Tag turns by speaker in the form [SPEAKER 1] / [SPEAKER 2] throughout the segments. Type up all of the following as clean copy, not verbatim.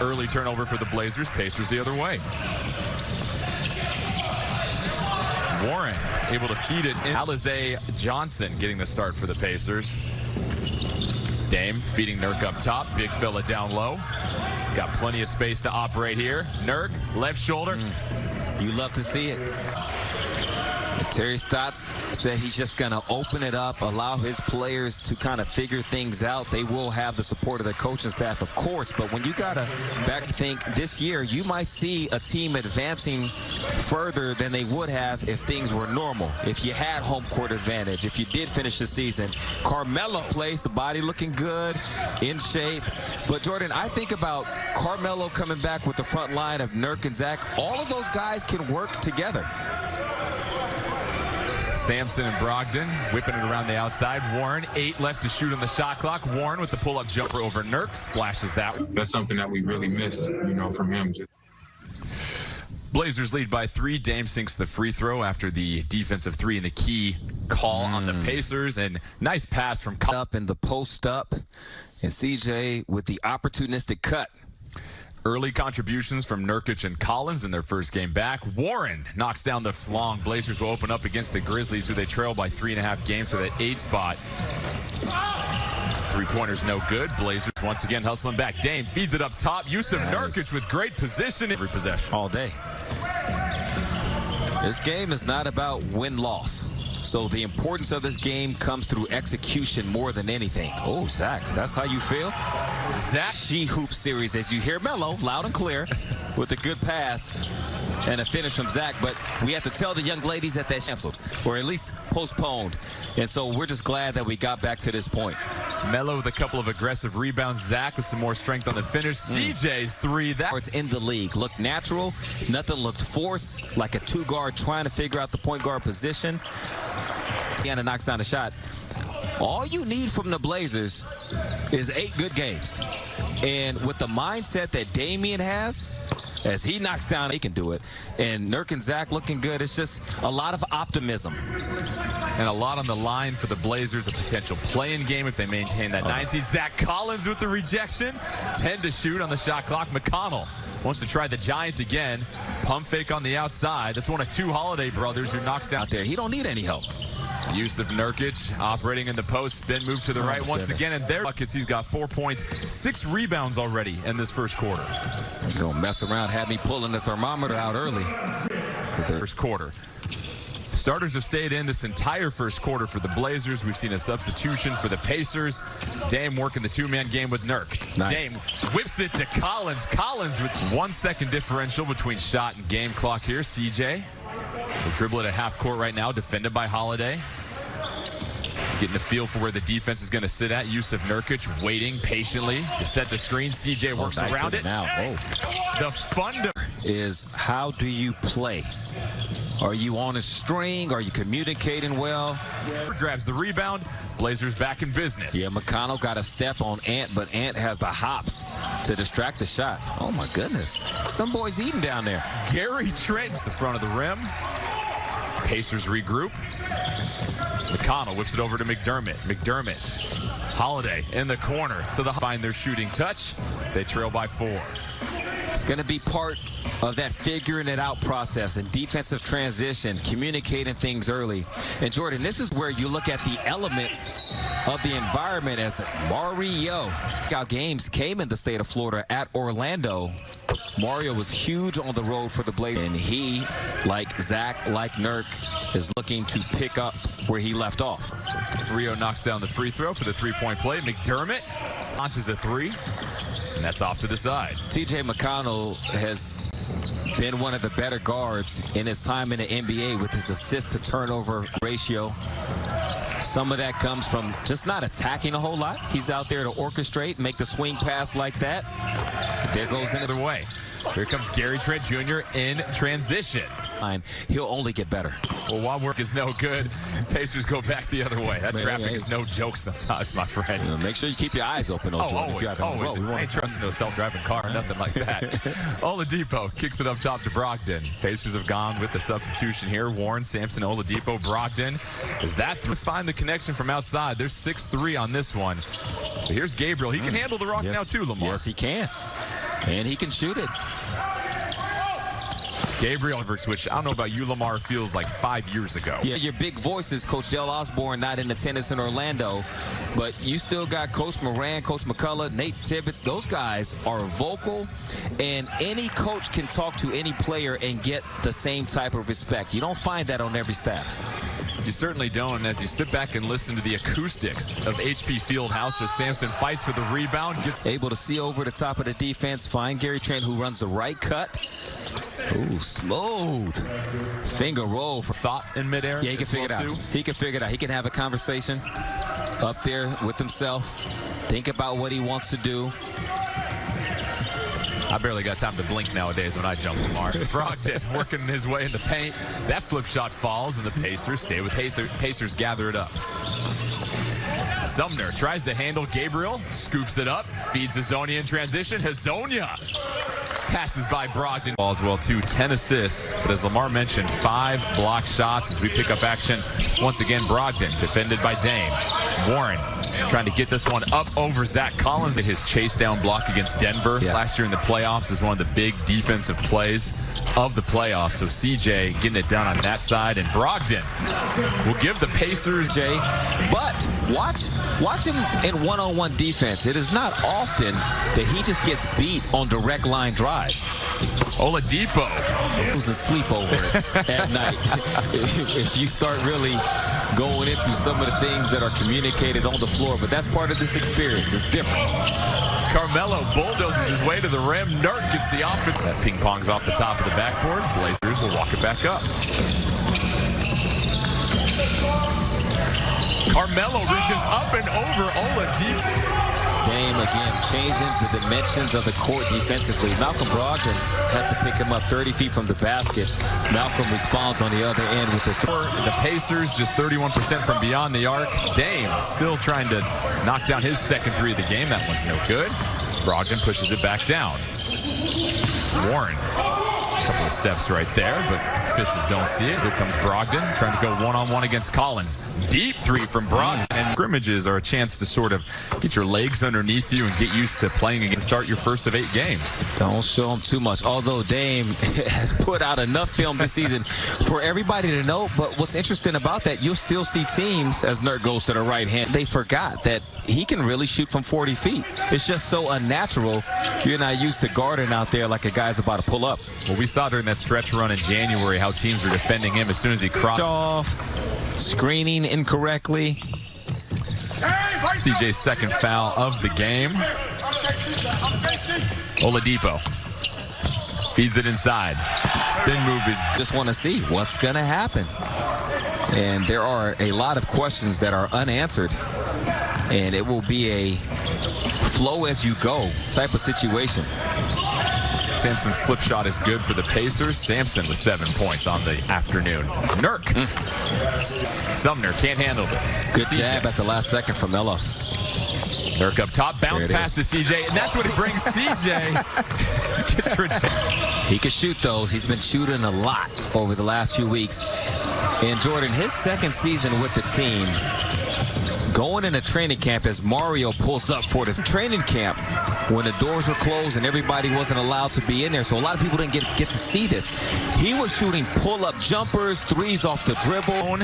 [SPEAKER 1] Early turnover for the Blazers. Pacers the other way. Warren able to feed it in. Alize Johnson getting the start for the Pacers. Dame feeding Nurk up top. Big fella down low. Got plenty of space to operate here. Nurk, left shoulder.
[SPEAKER 2] You love to see it. Terry Stotts said he's just going to open it up, allow his players to kind of figure things out. They will have the support of the coaching staff, of course, but when you got to back think this year, you might see a team advancing further than they would have if things were normal, if you had home court advantage, if you did finish the season. Carmelo plays, the body looking good, in shape. But, Jordan, I think about Carmelo coming back with the front line of Nurk and Zach. All of those guys can work together.
[SPEAKER 1] Sampson and Brogdon whipping it around the outside. Warren, 8 left to shoot on the shot clock. Warren with the pull-up jumper over Nurk. Splashes that.
[SPEAKER 3] That's something that we really missed, from him.
[SPEAKER 1] Blazers lead by 3. Dame sinks the free throw after the defensive 3 and the key call on the Pacers. And nice pass from
[SPEAKER 2] up in the post up. And CJ with the opportunistic cut.
[SPEAKER 1] Early contributions from Nurkic and Collins in their first game back. Warren knocks down the long. Blazers will open up against the Grizzlies, who they trail by 3.5 games for that 8 spot. Three-pointers no good. Blazers once again hustling back. Dame feeds it up top. Yusuf Nurkic with great position. Every possession.
[SPEAKER 2] All day. This game is not about win-loss. So the importance of this game comes through execution more than anything. Oh, Zach, that's how you feel?
[SPEAKER 1] Zach.
[SPEAKER 2] She-Hoop series, as you hear Melo loud and clear with a good pass and a finish from Zach. But we have to tell the young ladies that that's canceled or at least postponed. And so we're just glad that we got back to this point.
[SPEAKER 1] Melo with a couple of aggressive rebounds. Zach with some more strength on the finish. CJ's 3.
[SPEAKER 2] It's in the league. Looked natural. Nothing looked forced, like a 2-guard trying to figure out the point guard position. And knocks down the shot. All you need from the Blazers is 8 good games. And with the mindset that Damian has, as he knocks down, he can do it. And Nurk and Zach looking good. It's just a lot of optimism.
[SPEAKER 1] And a lot on the line for the Blazers, a potential play-in game if they maintain that 9 seed. Zach Collins with the rejection. 10 to shoot on the shot clock. McConnell wants to try the giant again. Pump fake on the outside. That's one of 2 Holiday brothers who knocks down.
[SPEAKER 2] Out there, he don't need any help.
[SPEAKER 1] Yusuf Nurkic operating in the post, spin move to the right once again, and their buckets. He's got 4 points, 6 rebounds already in this first quarter.
[SPEAKER 2] He's gonna mess around, have me pulling the thermometer out early.
[SPEAKER 1] First quarter. Starters have stayed in this entire first quarter for the Blazers. We've seen a substitution for the Pacers. Dame working the 2-man game with Nurk.
[SPEAKER 2] Nice.
[SPEAKER 1] Dame whips it to Collins. Collins with 1 second differential between shot and game clock here. CJ will dribble it at half court right now, defended by Holiday. Getting a feel for where the defense is going to sit at. Yusuf Nurkic waiting patiently to set the screen. CJ works around it.
[SPEAKER 2] Now.
[SPEAKER 1] The fun
[SPEAKER 2] is how do you play? Are you on a string? Are you communicating well?
[SPEAKER 1] Grabs the rebound. Blazers back in business.
[SPEAKER 2] Yeah, McConnell got a step on Ant, but Ant has the hops to distract the shot. Oh, my goodness. Them boys eating down there.
[SPEAKER 1] Gary Trent's the front of the rim. Pacers regroup. McConnell whips it over to McDermott. McDermott. Holiday in the corner. So they find their shooting touch. They trail by 4.
[SPEAKER 2] It's going to be part of that figuring it out process and defensive transition, communicating things early. And Jordan, this is where you look at the elements of the environment as Mario. Our games came in the state of Florida at Orlando. Mario was huge on the road for the Blazers. And he, like Zach, like Nurk, is looking to pick up where he left off.
[SPEAKER 1] Rio knocks down the free throw for the 3-point play. McDermott launches a 3. And that's off to the side.
[SPEAKER 2] TJ McConnell has been one of the better guards in his time in the NBA with his assist to turnover ratio. Some of that comes from just not attacking a whole lot. He's out there to orchestrate, make the swing pass like that. There goes the other way.
[SPEAKER 1] Here comes Gary Trent Jr. in transition.
[SPEAKER 2] He'll only get better.
[SPEAKER 1] Well, while work is no good, Pacers go back the other way. That traffic is no joke sometimes, my friend.
[SPEAKER 2] Make sure you keep your eyes open.
[SPEAKER 1] Always. I ain't trusting no self-driving car or nothing like that. Oladipo kicks it up top to Brogdon. Pacers have gone with the substitution here. Warren, Sampson, Oladipo, Brogdon. Is that find the connection from outside? There's 6-3 on this one. But here's Gabriel. He can handle the rock now too, Lamar.
[SPEAKER 2] Yes, he can. And he can shoot it.
[SPEAKER 1] Gabriel, which I don't know about you, Lamar, feels like 5 years ago.
[SPEAKER 2] Yeah, your big voices, Coach Dale Osborne, not in attendance in Orlando, but you still got Coach Moran, Coach McCullough, Nate Tibbetts. Those guys are vocal, and any coach can talk to any player and get the same type of respect. You don't find that on every staff.
[SPEAKER 1] You certainly don't. And as you sit back and listen to the acoustics of HP Fieldhouse as Sampson fights for the rebound, gets
[SPEAKER 2] able to see over the top of the defense, find Gary Trent, who runs the right cut. Ooh, smooth finger roll for
[SPEAKER 1] thought in midair.
[SPEAKER 2] Yeah, he can figure it out. He can figure it out. He can have a conversation up there with himself, think about what he wants to do.
[SPEAKER 1] I barely got time to blink nowadays when I jump, Lamar. Brogdon working his way in the paint. That flip shot falls, and the Pacers stay with Pacers gather it up. Sumner tries to handle Gabriel, scoops it up, feeds Hezonja in transition. Hezonja passes by Brogdon. As well, too, 10 assists. But as Lamar mentioned, 5 block shots as we pick up action. Once again, Brogdon defended by Dame. Warren trying to get this one up over Zach Collins. His chase down block against Denver last year in the playoffs is one of the big defensive plays of the playoffs. So CJ getting it done on that side, and Brogdon will give the Pacers.
[SPEAKER 2] But watch him in one-on-one defense. It is not often that he just gets beat on direct line drives.
[SPEAKER 1] Oladipo
[SPEAKER 2] losing sleep over it at night. If you start really going into some of the things that are communicated on the floor, but that's part of this experience. It's different.
[SPEAKER 1] Carmelo bulldozes his way to the rim. Nurk gets the offense. That ping pongs off the top of the backboard. Blazers will walk it back up. Carmelo reaches up and over Oladipo.
[SPEAKER 2] Dame again changing the dimensions of the court defensively. Malcolm Brogdon has to pick him up 30 feet from the basket. Malcolm responds on the other end with the third.
[SPEAKER 1] The Pacers just 31% from beyond the arc. Dame still trying to knock down his second three of the game. That one's no good. Brogdon pushes it back down. Warren, a couple of steps right there, but officials don't see it. Here comes Brogdon trying to go one-on-one against Collins. Deep three from Brogdon. And scrimmages are a chance to sort of get your legs underneath you and get used to playing against start your first of 8 games.
[SPEAKER 2] Don't show him too much, although Dame has put out enough film this season for everybody to know. But what's interesting about that, you'll still see teams, as Nurk goes to the right hand, they forgot that he can really shoot from 40 feet. It's just so unnatural. You're not used to guarding out there like a guy's about to pull up.
[SPEAKER 1] Well, we saw during that stretch run in January how teams were defending him as soon as he crossed
[SPEAKER 2] off, screening incorrectly.
[SPEAKER 1] CJ's second foul of the game. Oladipo feeds it inside. Spin move is
[SPEAKER 2] just want to see what's going to happen. And there are a lot of questions that are unanswered. And it will be a flow as you go type of situation.
[SPEAKER 1] Sampson's flip shot is good for the Pacers. Sampson with 7 points on the afternoon. Nurk. Sumner can't handle it.
[SPEAKER 2] Good jab at the last second from Melo.
[SPEAKER 1] Nurk up top, bounce pass to CJ, and that's what it brings CJ. Gets rejected.
[SPEAKER 2] He can shoot those. He's been shooting a lot over the last few weeks. And Jordan, his second season with the team, going into training camp as Mario pulls up for the training camp when the doors were closed and everybody wasn't allowed to be in there. So a lot of people didn't get to see this. He was shooting pull-up jumpers, threes off the dribble.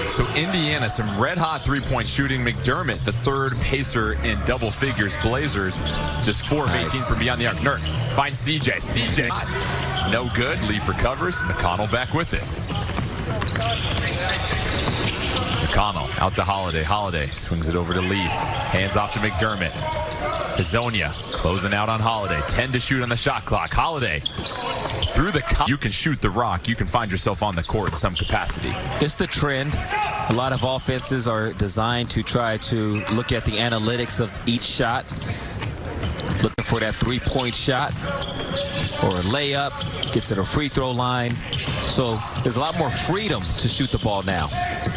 [SPEAKER 1] So Indiana, some red-hot three-point shooting. McDermott, the third Pacer in double figures. Blazers, just 4 of 18 from beyond the arc. Nurk finds CJ. CJ, no good. Leaf recovers. McConnell back with it. McConnell out to Holiday. Holiday swings it over to Leaf. Hands off to McDermott. Hezonja closing out on Holiday. 10 to shoot on the shot clock. Holiday through the you can shoot the rock. You can find yourself on the court in some capacity.
[SPEAKER 2] It's the trend. A lot of offenses are designed to try to look at the analytics of each shot. Looking for that three-point shot or a layup, get to the free throw line. So there's a lot more freedom to shoot the ball now.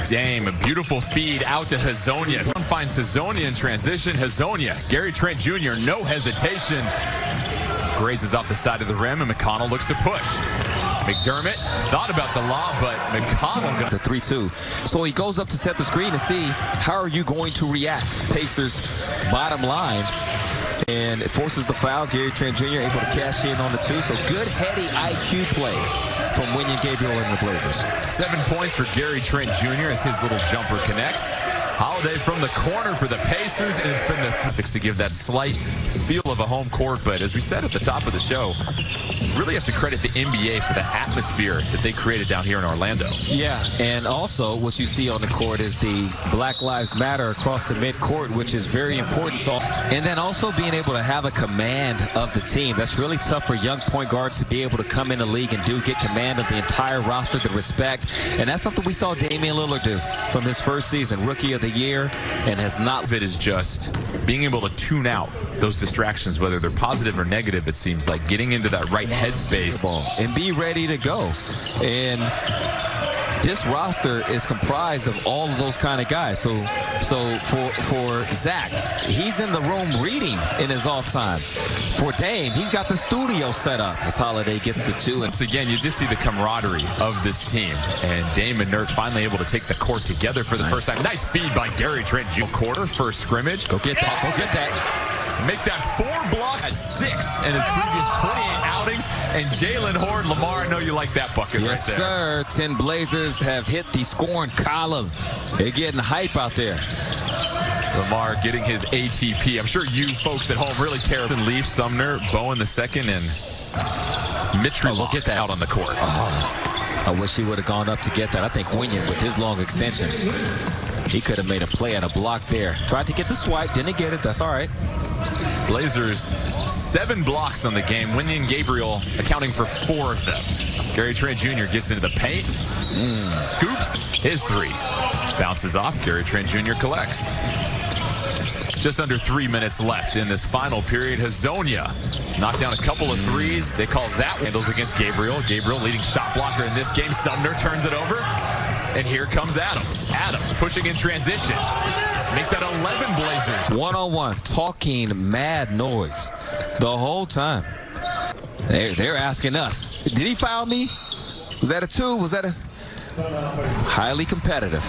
[SPEAKER 1] Dame, a beautiful feed out to Hezonja. One finds Hezonja in transition. Hezonja, Gary Trent Jr., no hesitation. Grazes off the side of the rim, and McConnell looks to push. McDermott thought about the lob, but McConnell got
[SPEAKER 2] the 3-2. So he goes up to set the screen to see how are you going to react. Pacers bottom line. And it forces the foul. Gary Trent Jr. able to cash in on the 2. So good heady IQ play from Wenyen Gabriel and the Blazers.
[SPEAKER 1] 7 points for Gary Trent Jr. as his little jumper connects. Holiday from the corner for the Pacers, and it's been the fix to give that slight feel of a home court. But as we said at the top of the show, really have to credit the NBA for the atmosphere that they created down here in Orlando.
[SPEAKER 2] Yeah, and also what you see on the court is the Black Lives Matter across the midcourt, which is very important. And then also being able to have a command of the team. That's really tough for young point guards to be able to come in the league and get command of the entire roster, the respect. And that's something we saw Damian Lillard do from his first season, Rookie of the Year, and has not.
[SPEAKER 1] It is just being able to tune out those distractions, whether they're positive or negative. It seems like getting into that right headspace
[SPEAKER 2] ball and be ready to go. And this roster is comprised of all of those kind of guys. So for Zach, he's in the room reading in his off time. For Dame, he's got the studio set up as Holiday gets the 2.
[SPEAKER 1] Once again, you just see the camaraderie of this team. And Dame and Nurk finally able to take the court together for the first time. Nice feed by Gary Trent Jr. Quarter, first scrimmage.
[SPEAKER 2] Go get that. Go get that.
[SPEAKER 1] Make that 4 blocks at 6 in his previous 28 outings. And Jalen Horde, Lamar, I know you like that bucket
[SPEAKER 2] yes,
[SPEAKER 1] right there.
[SPEAKER 2] Yes, sir. 10 Blazers have hit the scoring column. They're getting hype out there.
[SPEAKER 1] Lamar getting his ATP. I'm sure you folks at home really care. Leaf, Sumner, Bowen II, and Mitch
[SPEAKER 2] we'll get that
[SPEAKER 1] out on the court.
[SPEAKER 2] Oh, I wish he would have gone up to get that. I think Wenyen, with his long extension, he could have made a play at a block there. Tried to get the swipe, didn't get it. That's all right.
[SPEAKER 1] Blazers 7 blocks on the game. Wenyen Gabriel accounting for 4 of them. Gary Trent Jr. gets into the paint, scoops his 3, bounces off. Gary Trent Jr. collects. Just under 3 minutes left in this final period. Hazonia has knocked down a couple of threes. They call that handles against Gabriel. Gabriel leading shot blocker in this game. Sumner turns it over. And here comes Adams. Adams pushing in transition. Make that 11 Blazers.
[SPEAKER 2] One-on-one, talking mad noise the whole time. They're asking us, did he foul me? Was that a 2? Was that a... Highly competitive.